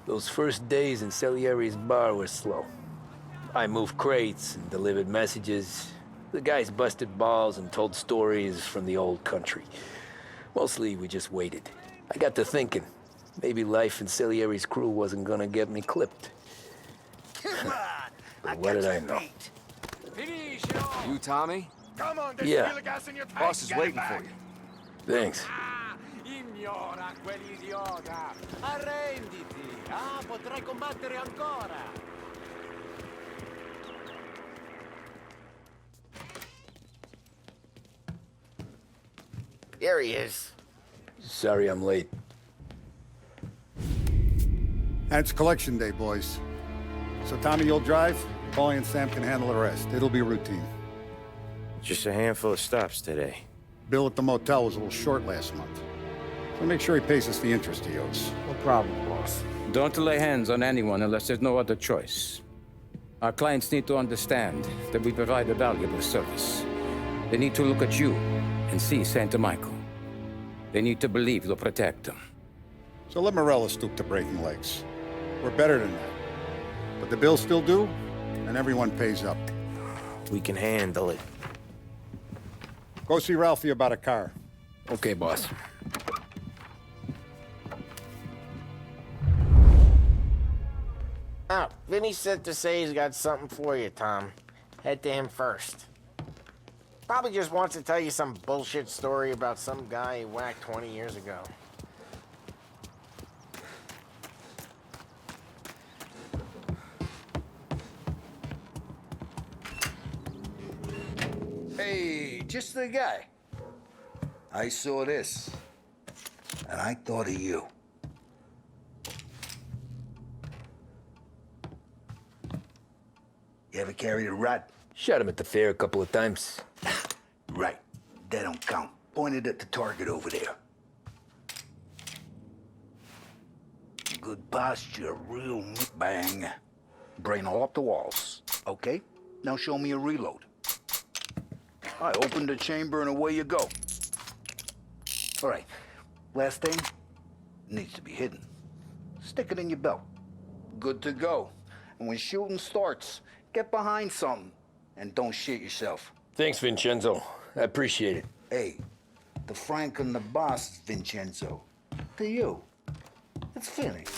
Those first days in Salieri's bar were slow. I moved crates and delivered messages. The guys busted balls and told stories from the old country. Mostly, we just waited. I got to thinking, maybe life in Salieri's crew wasn't gonna get me clipped. Come on! But what did I know? You, Tommy? Come on, Yeah. gas in your tank. Boss is waiting for you. Thanks. Ignora quell'idiota! Arrenditi! Potrai combattere ancora! There he is. Sorry I'm late. And it's collection day, boys. So Tommy, you'll drive. Paulie and Sam can handle the rest. It'll be routine. Just a handful of stops today. Bill at the motel was a little short last month. So make sure he pays us the interest he owes. No problem, boss. Don't lay hands on anyone unless there's no other choice. Our clients need to understand that we provide a valuable service. They need to look at you and see Santa Michael. They need to believe you'll protect them. So let Morella stoop to breaking legs. We're better than that. But the bills still due, and everyone pays up. We can handle it. Go see Ralphie about a car. Okay, boss. Oh, Vinny said to say he's got something for you, Tom. Head to him first. Probably just wants to tell you some bullshit story about some guy he whacked 20 years ago. Hey, just the guy. I saw this, and I thought of you. You ever carried a rat? Shot him at the fair a couple of times. Right. That don't count. Pointed at the target over there. Good posture, real bang. Brain all off the walls. Okay? Now show me a reload. I open the chamber and away you go. All right. Last thing needs to be hidden. Stick it in your belt. Good to go. And when shooting starts, get behind something and don't shit yourself. Thanks, Vincenzo. I appreciate it. Hey, the Frank and the boss, Vincenzo. To you. It's finished.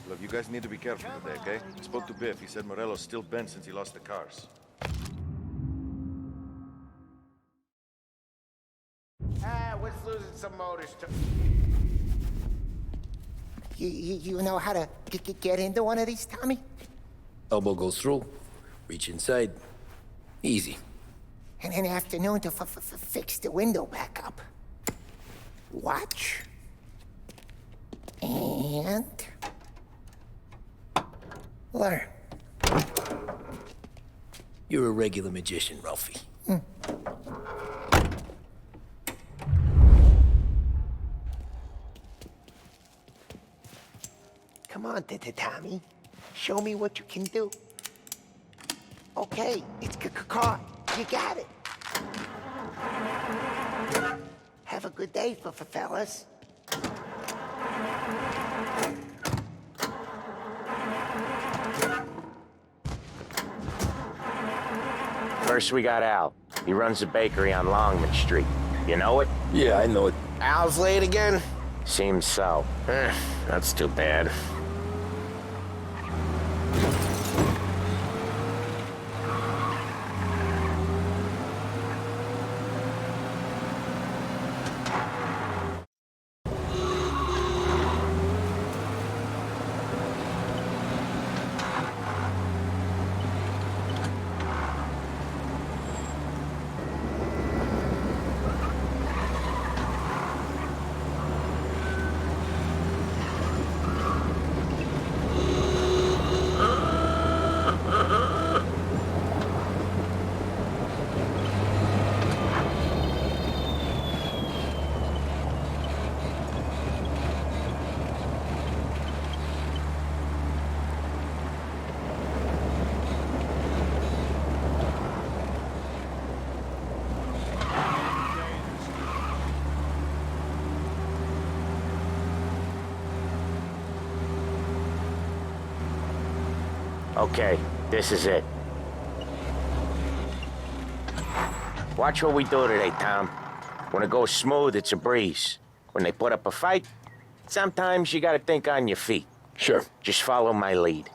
Look, you guys need to be careful today, okay? I spoke to Biff. He said Morello's still bent since he lost the cars. What's losing some motors to... You know how to get into one of these, Tommy? Elbow goes through. Reach inside. Easy. And an afternoon to fix the window back up. Watch. And... learn. You're a regular magician, Ralphie. Come on, Tommy. Show me what you can do. Okay, it's caught. You got it. Have a good day, fellas. First we got Al. He runs a bakery on Longman Street. You know it? Yeah, I know it. Al's late again? Seems so. That's too bad. Okay, this is it. Watch what we do today, Tom. When it goes smooth, it's a breeze. When they put up a fight, sometimes you gotta think on your feet. Sure. Just follow my lead.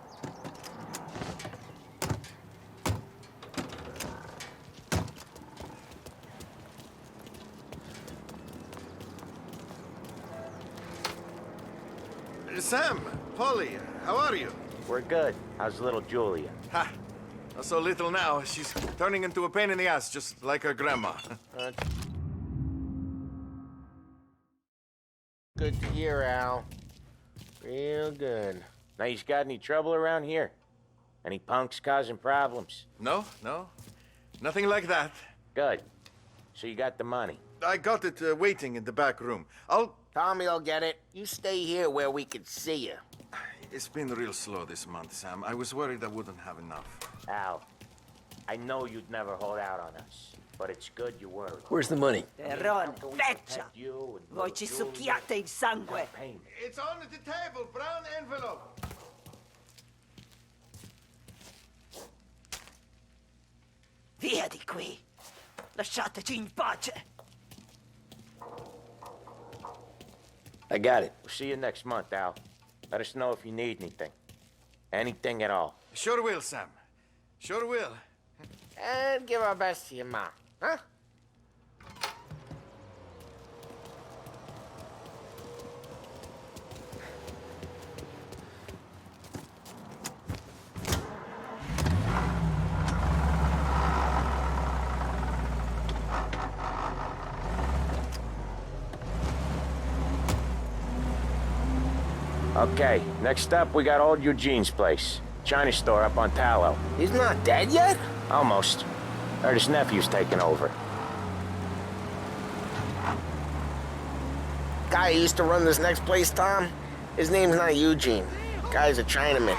Sam, Polly, how are you? We're good. How's little Julia? Ha! Not so little now. She's turning into a pain in the ass, just like her grandma. Good to hear, Al. Real good. Now, you got any trouble around here? Any punks causing problems? No, no. Nothing like that. Good. So you got the money. I got it waiting in the back room. Tommy will get it. You stay here where we can see you. It's been real slow this month, Sam. I was worried I wouldn't have enough. Al, I know you'd never hold out on us, but it's good you were. Where's the money? Terron, feccia! Voi ci succhiate il sangue! It's on the table, brown envelope. Via di qui! Lasciateci in pace! I got it. We'll see you next month, Al. Let us know if you need anything. Anything at all. Sure will, Sam. Sure will. And give our best to your mom, huh? Okay, next up, we got old Eugene's place. China store up on Tallow. He's not dead yet? Almost. Heard his nephew's taking over. Guy who used to run this next place, Tom? His name's not Eugene. Guy's a Chinaman.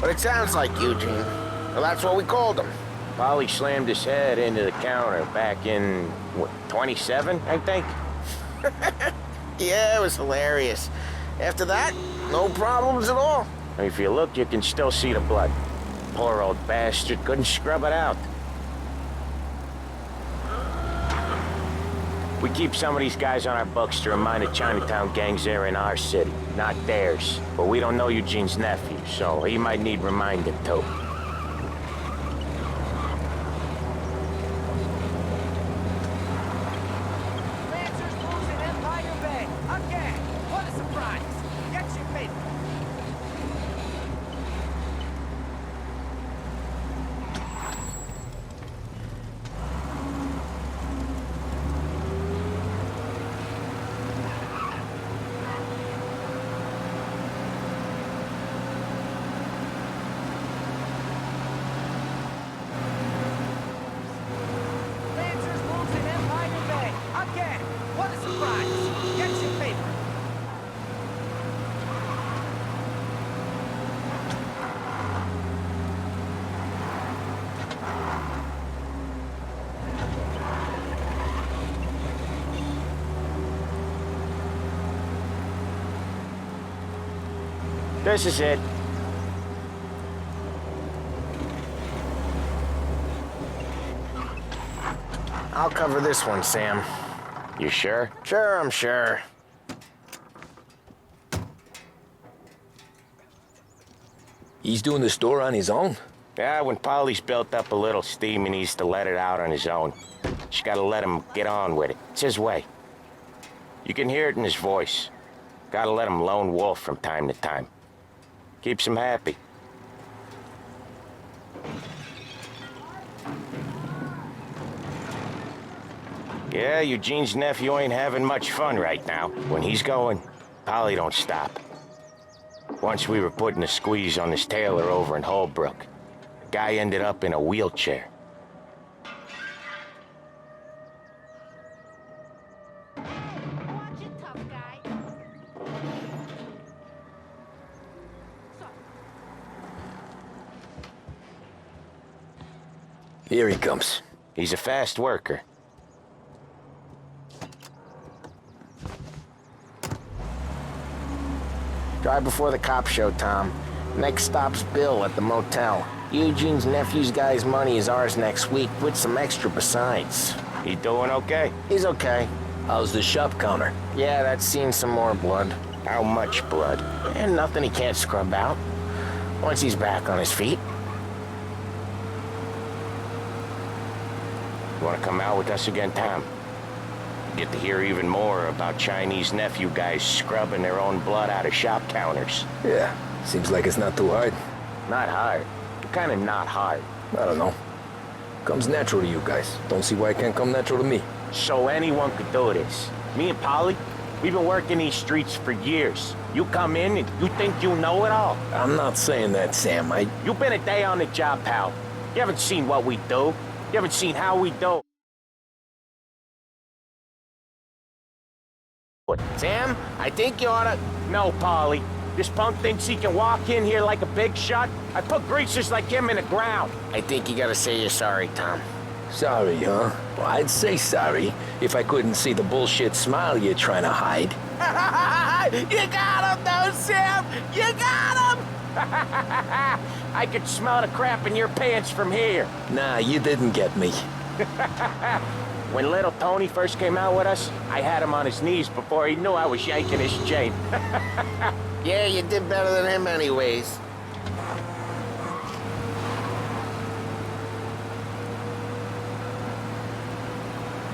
But it sounds like Eugene. Well, that's what we called him. Polly slammed his head into the counter back in, what, 27, I think? Yeah, it was hilarious. After that, no problems at all. If you look, you can still see the blood. Poor old bastard couldn't scrub it out. We keep some of these guys on our books to remind the Chinatown gangs they're in our city, not theirs. But we don't know Eugene's nephew, so he might need reminding too. Lancers losing Empire Bay. Again. What a surprise. Get your paper. Lancers losing Empire Bay. Again. What a surprise. Get your paper. This is it. I'll cover this one, Sam. You sure? Sure, I'm sure. He's doing the store on his own? Yeah, when Polly's built up a little steam, he needs to let it out on his own. Just gotta let him get on with it. It's his way. You can hear it in his voice. Gotta let him lone wolf from time to time. Keeps him happy. Yeah, Eugene's nephew ain't having much fun right now. When he's going, Polly don't stop. Once we were putting a squeeze on this tailor over in Holbrook. Guy ended up in a wheelchair. Watch it, tough guy. Here he comes. He's a fast worker. Drive before the cops show, Tom. Next stop's Bill at the motel. Eugene's nephew's guy's money is ours next week, with some extra besides. He doing okay? He's okay. How's the shop counter? Yeah, that's seen some more blood. How much blood? And nothing he can't scrub out. Once he's back on his feet. You wanna come out with us again, Tom? Get to hear even more about Chinese nephew guys scrubbing their own blood out of shop counters. Yeah, seems like it's not too hard. Not hard. Kinda not hard. I don't know. Comes natural to you guys. Don't see why it can't come natural to me. So anyone could do this. Me and Polly, we've been working these streets for years. You come in and you think you know it all. I'm not saying that, Sam. You've been a day on the job, pal. You haven't seen what we do. You haven't seen how we do. Sam, I think you oughta... No, Polly. This punk thinks he can walk in here like a big shot. I put greasers like him in the ground. I think you gotta say you're sorry, Tom. Sorry, huh? Well, I'd say sorry if I couldn't see the bullshit smile you're trying to hide. You got him, though, Sam! You got him! I could smell the crap in your pants from here. Nah, you didn't get me. When little Tony first came out with us, I had him on his knees before he knew I was yanking his chain. Yeah, you did better than him anyways.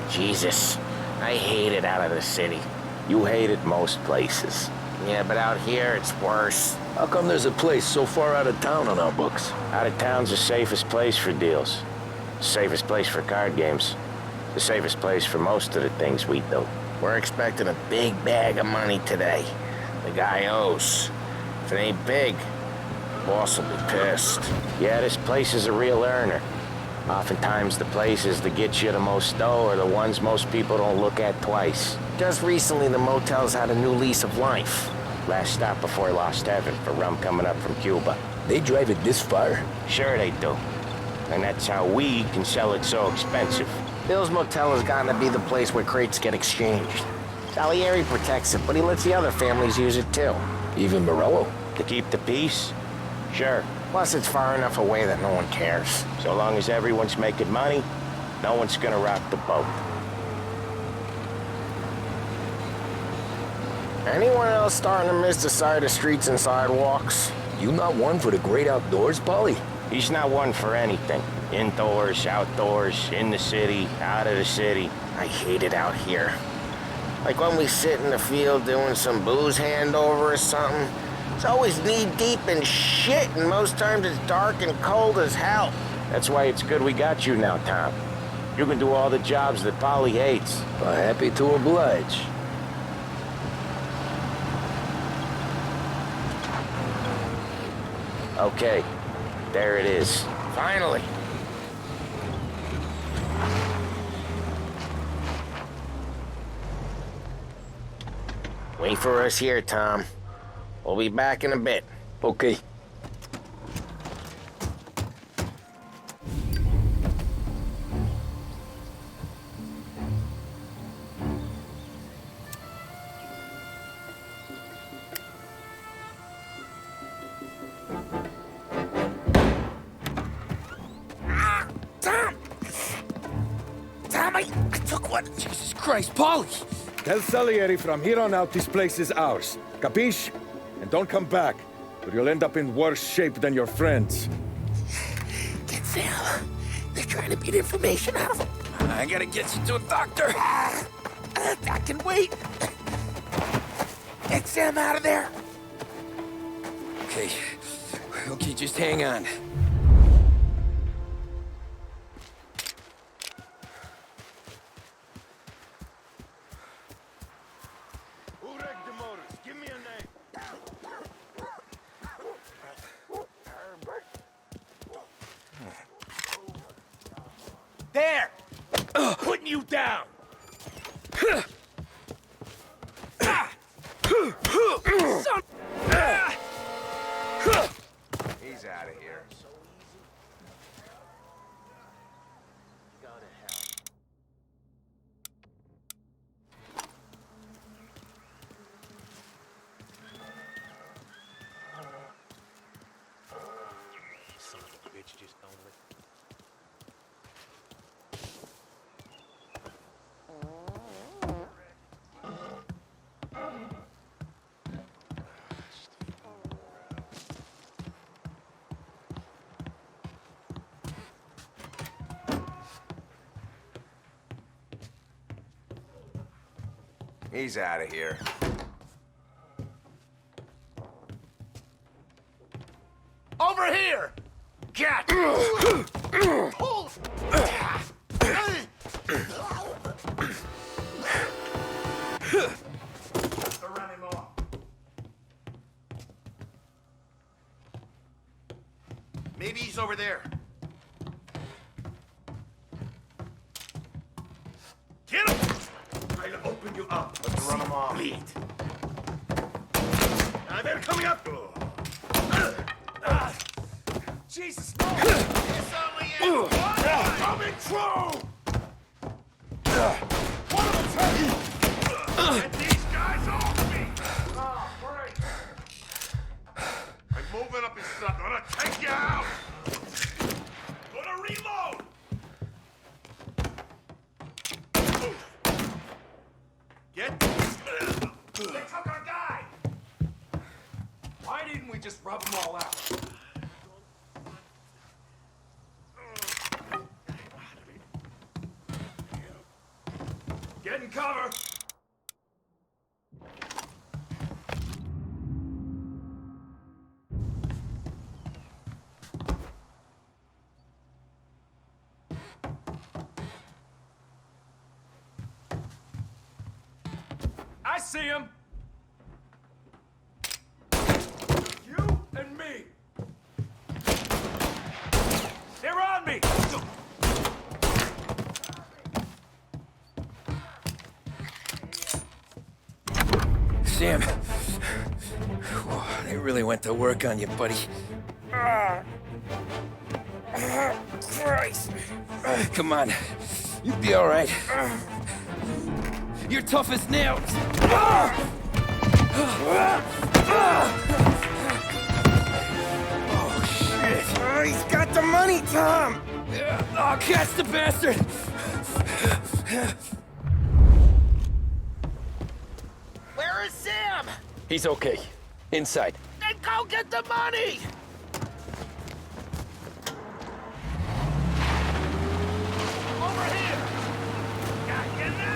Jesus, I hate it out of the city. You hate it most places. Yeah, but out here, it's worse. How come there's a place so far out of town on our books? Out of town's the safest place for deals. The safest place for card games. The safest place for most of the things we do. We're expecting a big bag of money today. The guy owes. If it ain't big, boss will be pissed. Yeah, this place is a real earner. Oftentimes the places that get you the most dough are the ones most people don't look at twice. Just recently, the motel's had a new lease of life. Last stop before Lost Heaven for rum coming up from Cuba. They drive it this far? Sure they do. And that's how we can sell it so expensive. Bill's Motel has gotten to be the place where crates get exchanged. Salieri protects it, but he lets the other families use it too. Even Morello? To keep the peace? Sure. Plus, it's far enough away that no one cares. So long as everyone's making money, no one's gonna rock the boat. Anyone else starting to miss the side of streets and sidewalks? You not one for the great outdoors, Polly? He's not one for anything. Indoors, outdoors, in the city, out of the city. I hate it out here. Like when we sit in the field doing some booze handover or something. It's always knee-deep in shit, and most times it's dark and cold as hell. That's why it's good we got you now, Tom. You can do all the jobs that Polly hates. Well, happy to oblige. Okay, there it is. Finally. Wait for us here, Tom. We'll be back in a bit. Okay. Tom, I took one. Jesus Christ, Polly! Tell Salieri from here on out this place is ours. Capiche? And don't come back, or you'll end up in worse shape than your friends. Get Sam. They're trying to beat information out of him. I gotta get you to a doctor. I can wait. Get Sam out of there. Okay, just hang on. There! Putting you down! He's out of here. He's out of here. Over here! Get! Pull! Run him off. Maybe he's over there. Get him! Trying to open you up. Let's run him off. Bleed. They're coming up. Jesus, no! It's only in coming through! One of them! Get these guys off me! Oh, great! I'm moving up his stuff. I'm gonna take you out! Gonna reload! Get these... They took our guy! Why didn't we just rub them all out? Get in cover! I see him! You and me! They're on me! Sam, they really went to work on you, buddy. Christ. Come on, you'll be all right. You're tough as nails. Oh, shit. Oh, he's got the money, Tom! Oh, catch the bastard! Where is Sam? He's okay. Inside. Then go get the money! Over here! Got you now!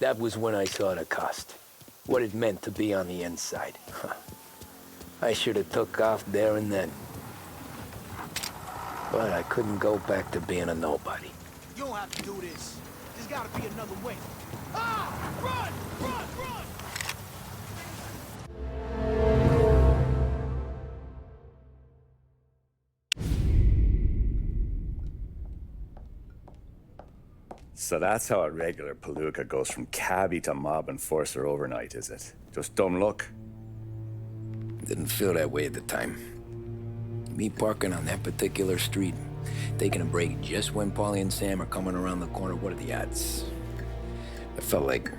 That was when I saw the cost. What it meant to be on the inside. I should have took off there and then. But I couldn't go back to being a nobody. You don't have to do this. There's gotta be another way. Ah! Run! Run! Run! So that's how a regular palooka goes from cabbie to mob enforcer overnight, is it? Just dumb luck? Didn't feel that way at the time. Me parking on that particular street, Taking a break just when Paulie and Sam are coming around the corner. What are the odds? I felt like,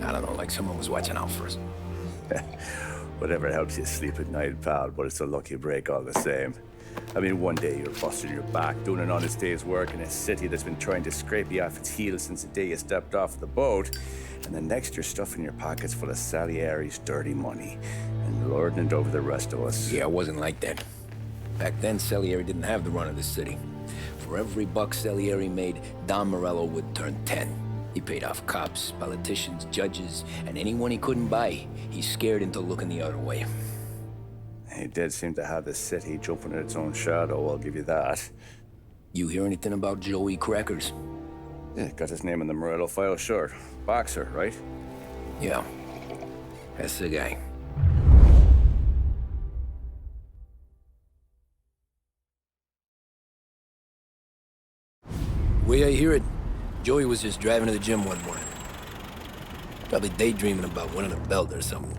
I don't know, like someone was watching out for us. Whatever helps you sleep at night, pal, but it's a lucky break all the same. I mean, one day you're busting your back, doing an honest day's work in a city that's been trying to scrape you off its heels since the day you stepped off the boat, and the next you're stuffing your pockets full of Salieri's dirty money and lording it over the rest of us. Yeah, it wasn't like that. Back then, Salieri didn't have the run of the city. For every buck Salieri made, Don Morello would turn 10. He paid off cops, politicians, judges, and anyone he couldn't buy, he scared into looking the other way. He did seem to have the city jumping at its own shadow, I'll give you that. You hear anything about Joey Crackers? Yeah, got his name in the Morello file, sure. Boxer, right? Yeah, that's the guy. Way I hear it, Joey was just driving to the gym one morning. Probably daydreaming about winning a belt or something.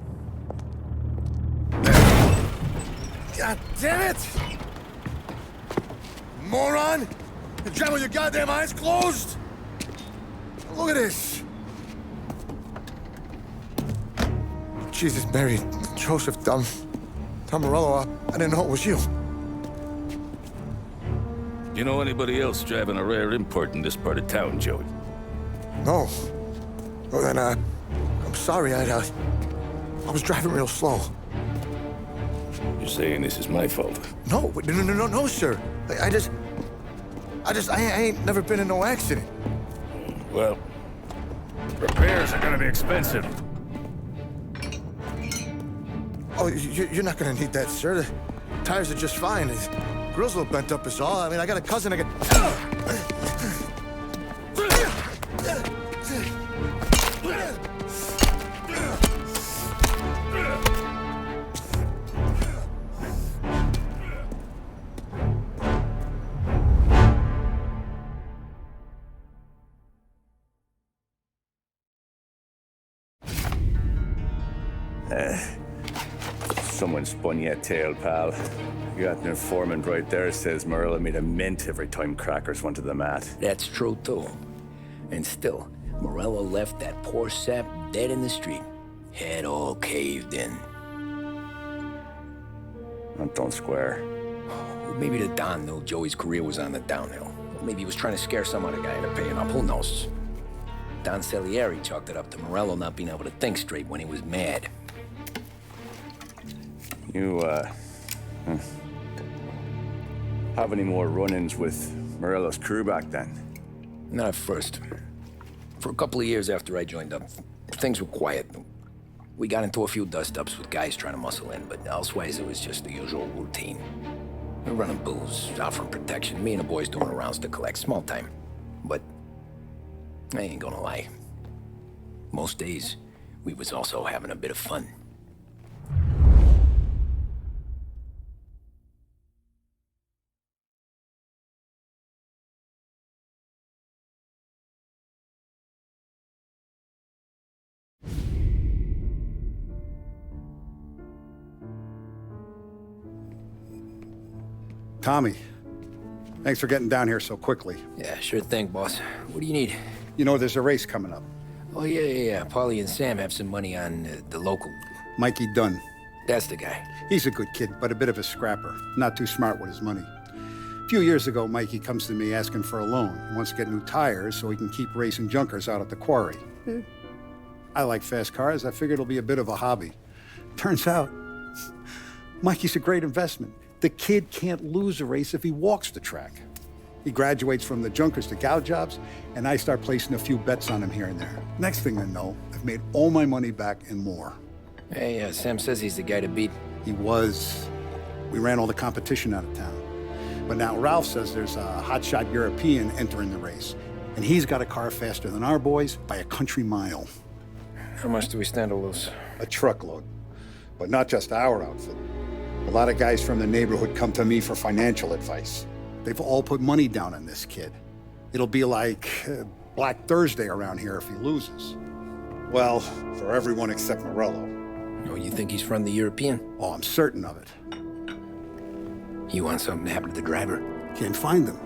God damn it! Moron! You drive with your goddamn eyes closed? Look at this! Jesus, Mary, Joseph, Tom Morello, I didn't know it was you. You know anybody else driving a rare import in this part of town, Joey? No. Well, then, I'm sorry, I was driving real slow. You're saying this is my fault? No, sir. I ain't never been in no accident. Well, repairs are gonna be expensive. Oh, you're not gonna need that, sir. The tires are just fine. The grill's a little bent up is all. I mean, I got a cousin I can... Someone spun you a tale, pal. You got an informant right there says Morello made a mint every time Crackers went to the mat. That's true, too. And still, Morello left that poor sap dead in the street. Head all caved in. That don't square. Well, maybe the Don knew Joey's career was on the downhill. Or maybe he was trying to scare some other guy into paying up. Who knows? Don Salieri chalked it up to Morello not being able to think straight when he was mad. You, have any more run-ins with Morello's crew back then? Not at first. For a couple of years after I joined up, things were quiet. We got into a few dust-ups with guys trying to muscle in, but elsewise it was just the usual routine. We're running booze, offering protection, me and the boys doing rounds to collect, small time. But I ain't gonna lie. Most days, we was also having a bit of fun. Tommy, thanks for getting down here so quickly. Yeah, sure thing, boss. What do you need? You know, there's a race coming up. Oh, yeah. Paulie and Sam have some money on the local. Mikey Dunn. That's the guy. He's a good kid, but a bit of a scrapper. Not too smart with his money. A few years ago, Mikey comes to me asking for a loan. He wants to get new tires so he can keep racing junkers out at the quarry. I like fast cars. I figured it'll be a bit of a hobby. Turns out, Mikey's a great investment. The kid can't lose a race if he walks the track. He graduates from the junkers to gal jobs, and I start placing a few bets on him here and there. Next thing I know, I've made all my money back and more. Hey, Sam says he's the guy to beat. He was. We ran all the competition out of town. But now Ralph says there's a hotshot European entering the race, and he's got a car faster than our boys by a country mile. How much do we stand to lose? A truckload. But not just our outfit. A lot of guys from the neighborhood come to me for financial advice. They've all put money down on this kid. It'll be like Black Thursday around here if he loses. Well, for everyone except Morello. Oh, you think he's from the European? Oh, I'm certain of it. You want something to happen to the driver? Can't find him.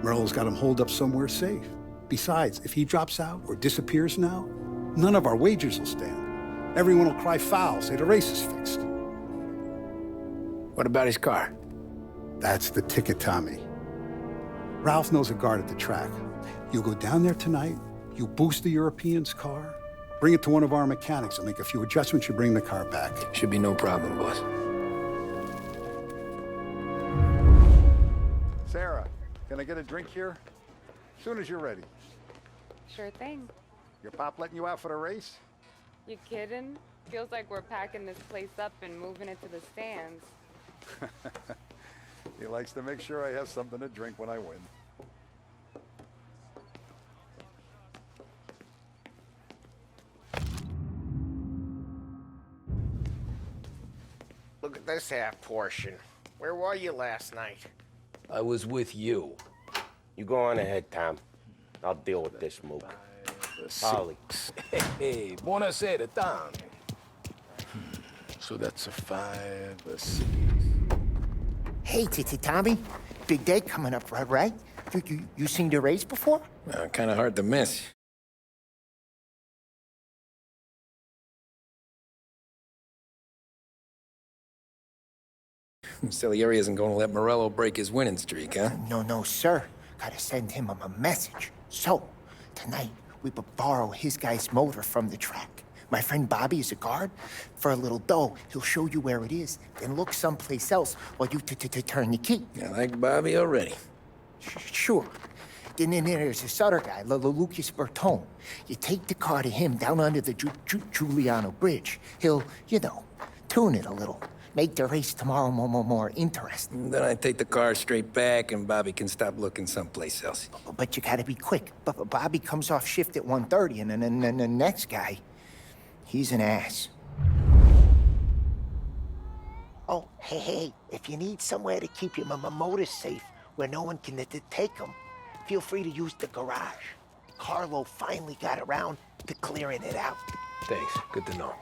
Morello's got him holed up somewhere safe. Besides, if he drops out or disappears now, none of our wagers will stand. Everyone will cry foul, say the race is fixed. What about his car? That's the ticket, Tommy. Ralph knows a guard at the track. You go down there tonight, you boost the European's car, bring it to one of our mechanics, and make a few adjustments, you bring the car back. Should be no problem, boss. Sarah, can I get a drink here? As soon as you're ready. Sure thing. Your pop letting you out for the race? You kidding? Feels like we're packing this place up and moving it to the stands. He likes to make sure I have something to drink when I win. Look at this half portion. Where were you last night? I was with you. You go on ahead, Tom. I'll deal with this mook. Ollie. Hey, buonasera, Tom. So that's a 5, a 6. Hey, Tommy. Big day coming up, right? You seen the race before? Kind of hard to miss. Salieri isn't going to let Morello break his winning streak, huh? No, sir. Gotta send him a message. So, tonight, we borrow his guy's motor from the track. My friend Bobby is a guard. For a little dough, he'll show you where it is, then look someplace else while you turn the key. I like Bobby already. Sure. Then there's this other guy, Lucas Bertone. You take the car to him down under the Giuliano Bridge. He'll, tune it a little. Make the race tomorrow more interesting. Then I take the car straight back and Bobby can stop looking someplace else. But you gotta be quick. Bobby comes off shift at 1:30, and then the next guy, he's an ass. Oh, hey, if you need somewhere to keep your motor safe where no one can take them, feel free to use the garage. Carlo finally got around to clearing it out. Thanks, good to know.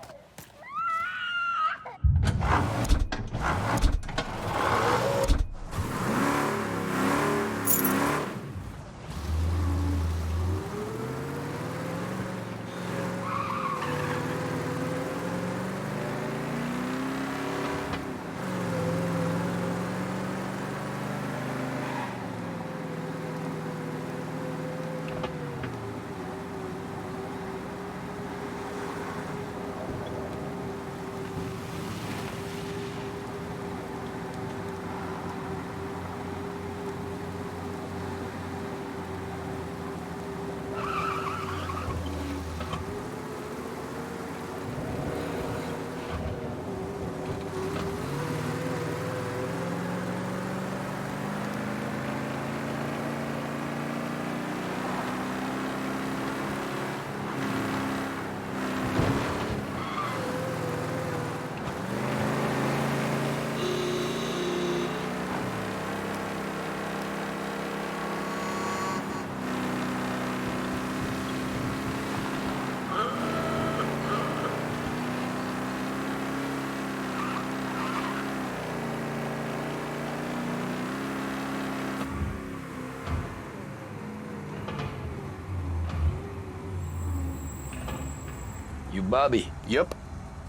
You Bobby? Yep.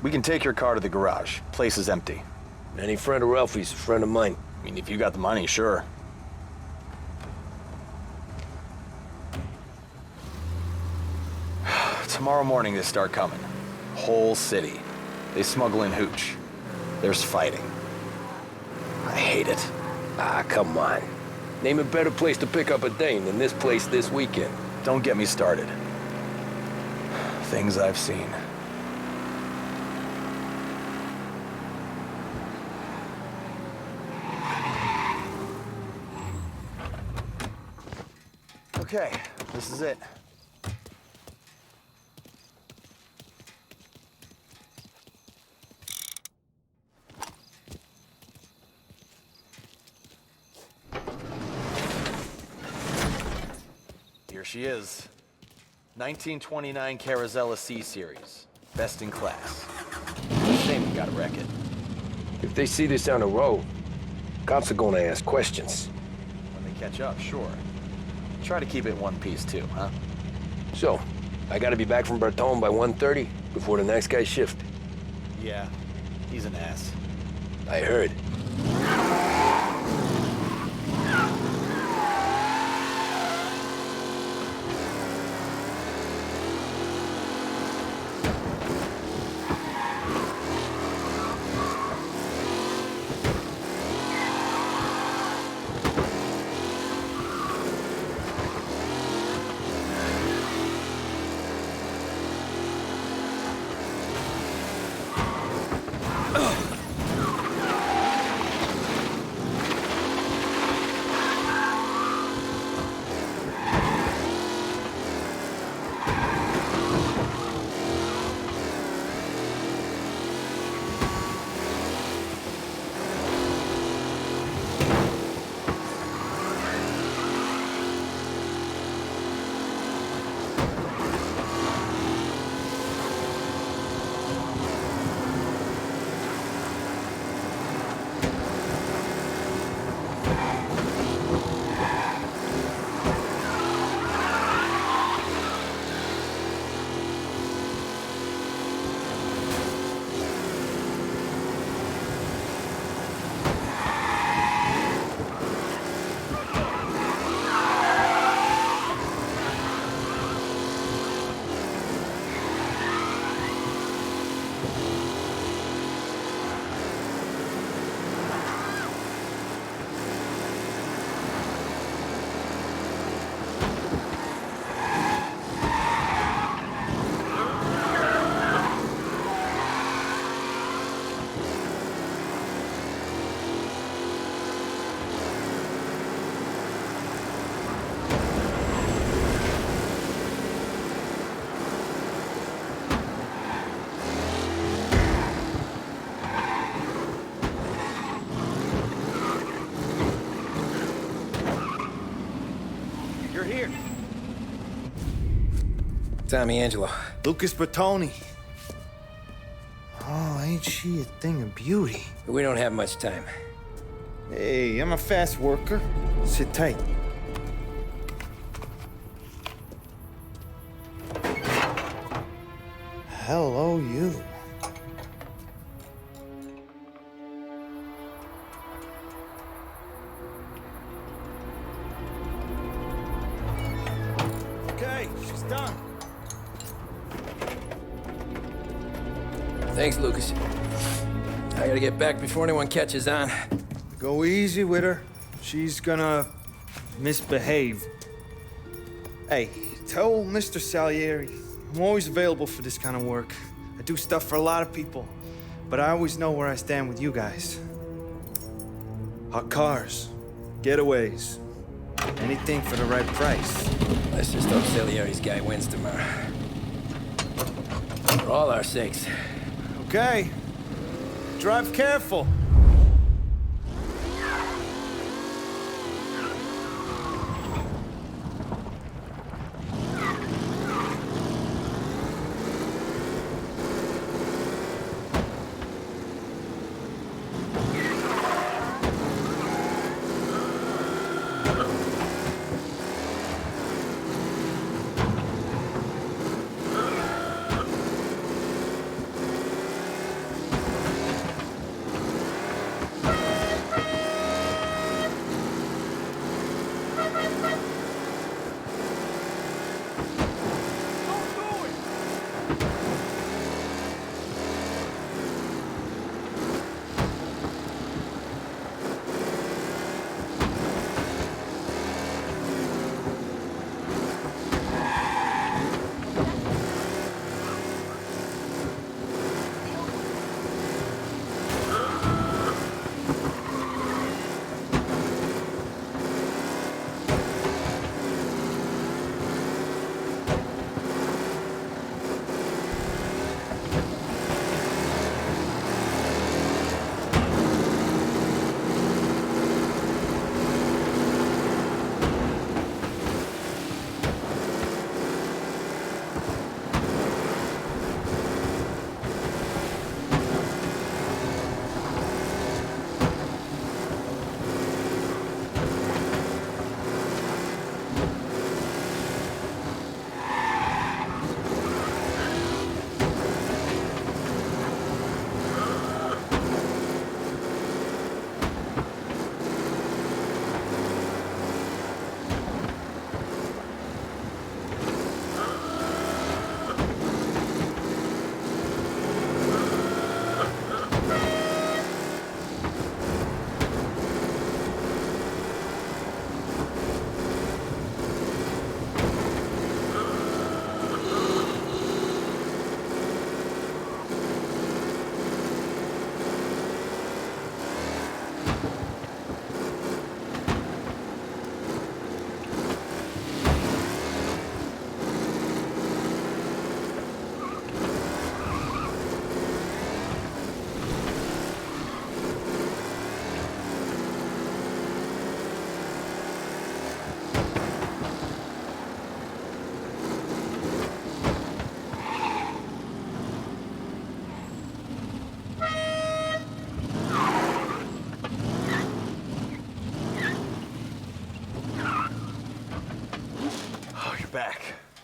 We can take your car to the garage. Place is empty. Any friend of Ralphie's, a friend of mine. I mean, if you got the money, sure. Tomorrow morning they start coming. Whole city. They smuggle in hooch. There's fighting. I hate it. Ah, come on. Name a better place to pick up a dame than this place this weekend. Don't get me started. Things I've seen. Okay, this is it. Here she is. 1929 Carazella C-Series. Best in class. Shame we gotta wreck it. If they see this on the road, cops are gonna ask questions. catch up, sure. Try to keep it in one piece too, huh? So, I gotta be back from Bertone by 1:30 before the next guy's shift. Yeah, he's an ass. I heard. You're here. Tommy Angelo. Lucas Bertoni. Oh, ain't she a thing of beauty? We don't have much time. Hey, I'm a fast worker. Sit tight. Hello, you. Okay, she's done. Thanks, Lucas. I gotta get back before anyone catches on. Go easy with her. She's gonna misbehave. Hey, tell Mr. Salieri I'm always available for this kind of work. I do stuff for a lot of people, but I always know where I stand with you guys. Hot cars, getaways, anything for the right price. Let's just hope Salieri's guy wins tomorrow. For all our sakes. Okay. Drive careful.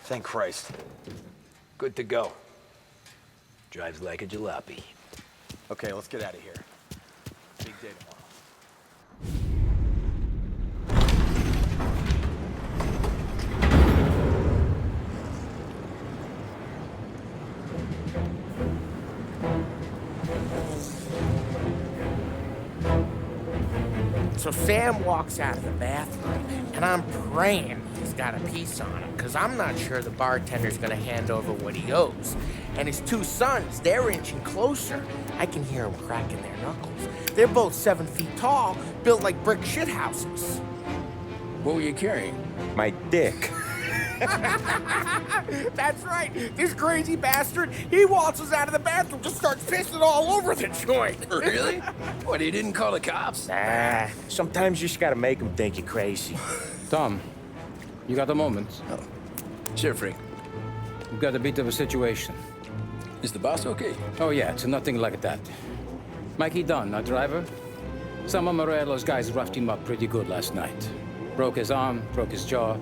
Thank Christ. Good to go. Drives like a jalopy. Okay, let's get out of here. Big day tomorrow. So Sam walks out of the bathroom, and I'm praying he's got a piece on him, because I'm not sure the bartender's gonna hand over what he owes. And his two sons, they're inching closer. I can hear them cracking their knuckles. They're both 7 feet tall, built like brick shithouses. What were you carrying? My dick. That's right. This crazy bastard, he waltzes out of the bathroom, just starts pissing all over the joint. Really? What, he didn't call the cops? Nah, sometimes you just gotta make them think you're crazy. Tom, you got a moment? Oh. Sure, Frank. We've got a bit of a situation. Is the boss okay? Oh yeah, it's nothing like that. Mikey Dunn, our driver. Some of Morello's guys roughed him up pretty good last night. Broke his arm, broke his jaw.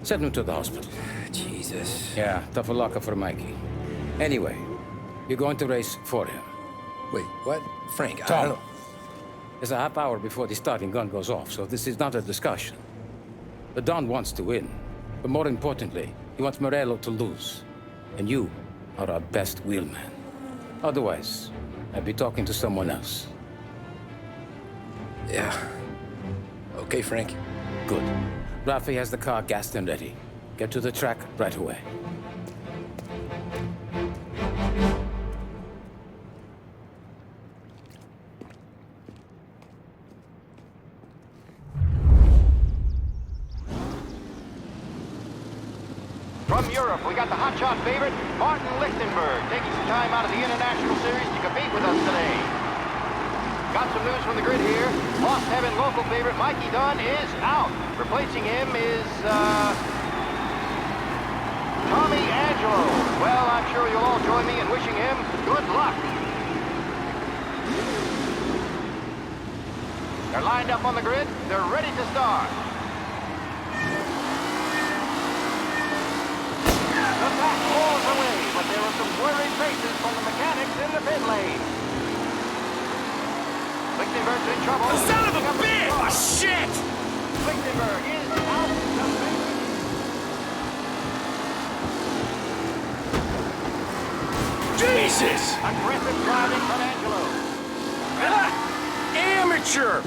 Sent him to the hospital. Jesus. Yeah, tough luck for Mikey. Anyway, you're going to race for him. Wait, what? Frank, I Tom, don't... there's a half hour before the starting gun goes off, so this is not a discussion. The Don wants to win, but more importantly, he wants Morello to lose. And you are our best wheelman. Otherwise, I'd be talking to someone else. Yeah. Okay, Frank. Good. Rafi has the car gassed and ready. Get to the track right away. From Europe, we got the hotshot favorite, Martin Lichtenberg, taking some time out of the International Series to compete with us today. Got some news from the grid here. Lost Heaven local favorite Mikey Dunn is out. Replacing him is, Tommy Angelo. Well, I'm sure you'll all join me in wishing him good luck. They're lined up on the grid. They're ready to start. The pack rolls away, but there are some worried faces from the mechanics in the pit lane. Lichtenberg's in trouble. The son of a bitch! Oh, shit! Lichtenberg is out. Jesus! Aggressive driving from Angelo. Amateur!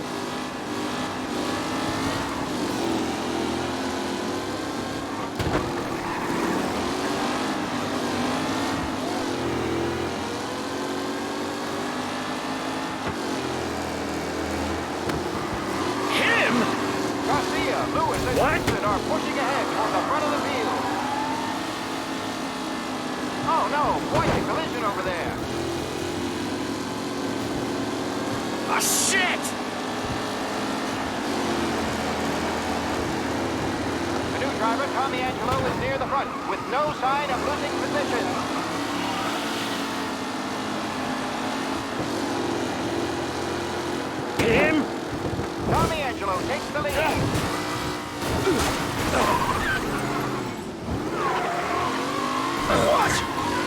What? Are pushing ahead toward the front of the field. Oh no, quite a collision over there. Ah, shit! The new driver, Tommy Angelo, is near the front with no sign of losing position. Him? Tommy Angelo takes the lead. What?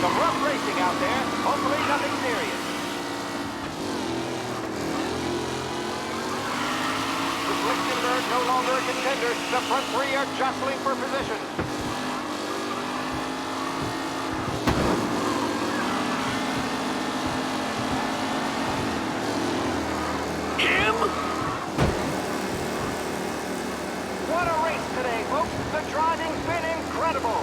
Some rough racing out there. Hopefully nothing serious. With Lichtenberg no longer a contender, the front three are jostling for position. What a race today, folks. The driving's been incredible.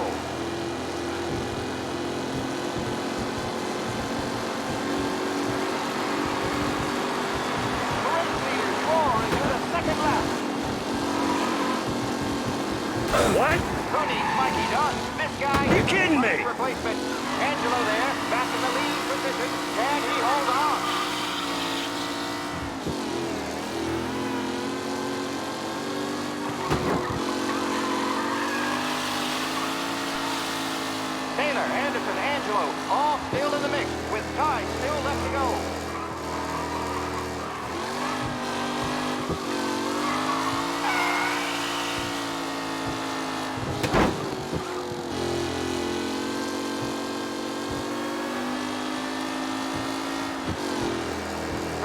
The race leaders roar into the second lap. What? Who needs Mikey Dunn? This guy You is kidding me? replacement. Angelo there, back in the lead position. Can he hold on? Taylor, Anderson, Angelo, all still in the mix, with time still left to go.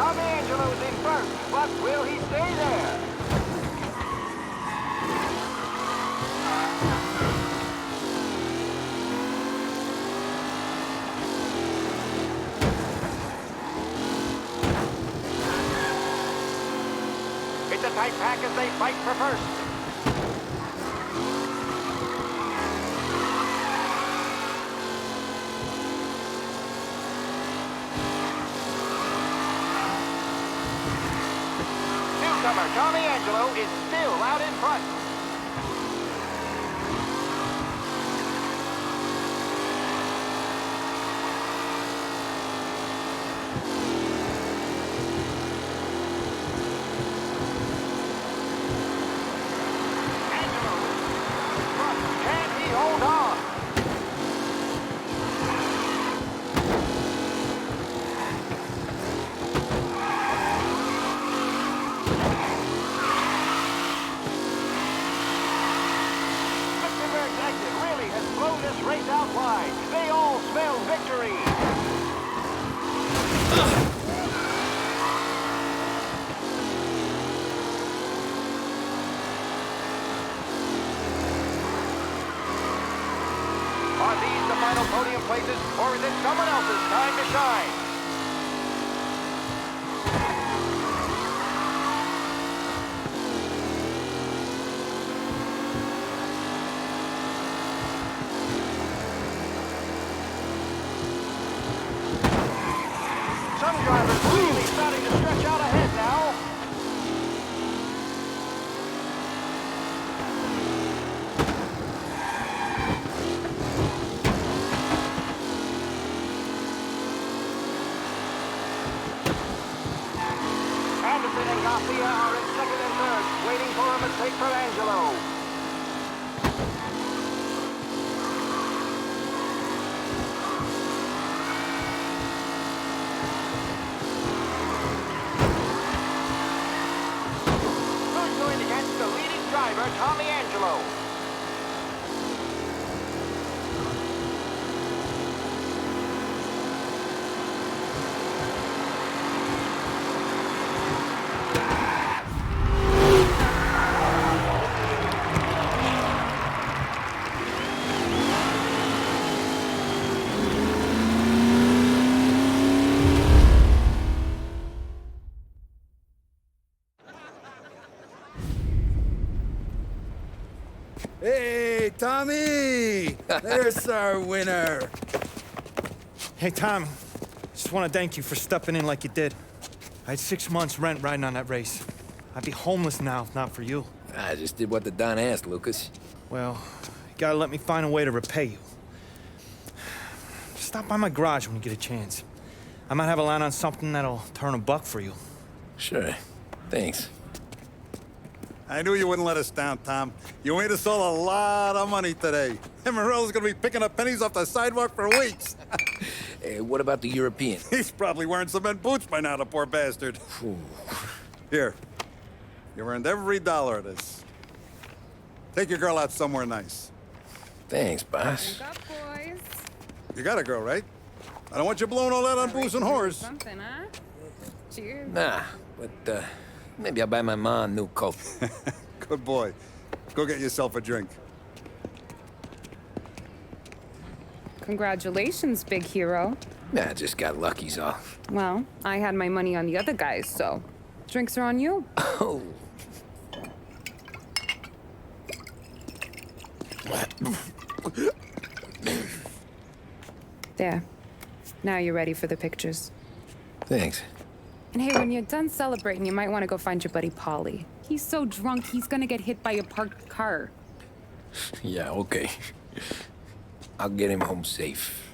Tommy Angelo's in first, but will he stay there? It's a tight pack as they fight for first. Newcomer Tommy Angelo is still out in front. Can he hold on? Lichtenberg's exit really has blown this race out wide. They all smell victory. Are these the final podium places, or is it someone else's time to shine? Some drivers really starting to stretch out ahead now. Anderson and Garcia are in second and third, waiting for a mistake for Angelo. Who's going to catch the leading driver, Tommy Angelo? Hey, Tommy! There's our winner. Hey, Tom. Just want to thank you for stepping in like you did. I had 6 months rent riding on that race. I'd be homeless now if not for you. I just did what the Don asked, Lucas. Well, you gotta let me find a way to repay you. Stop by my garage when you get a chance. I might have a line on something that'll turn a buck for you. Sure. Thanks. I knew you wouldn't let us down, Tom. You made us all a lot of money today. And Morello's gonna be picking up pennies off the sidewalk for weeks. Hey, what about the European? He's probably wearing cement boots by now, the poor bastard. Here. You earned every dollar of this. Take your girl out somewhere nice. Thanks, boss. Drink up, boys. You got a girl, right? I don't want you blowing all that on booze and whores. Something, huh? Cheers. Nah, but maybe I'll buy my mom a new coat. Good boy. Go get yourself a drink. Congratulations, big hero. Nah, I just got lucky's all. Well, I had my money on the other guys, so drinks are on you. Oh. There. Now you're ready for the pictures. Thanks. And hey, when you're done celebrating, you might want to go find your buddy Paulie. He's so drunk, he's gonna get hit by a parked car. Yeah, okay. I'll get him home safe.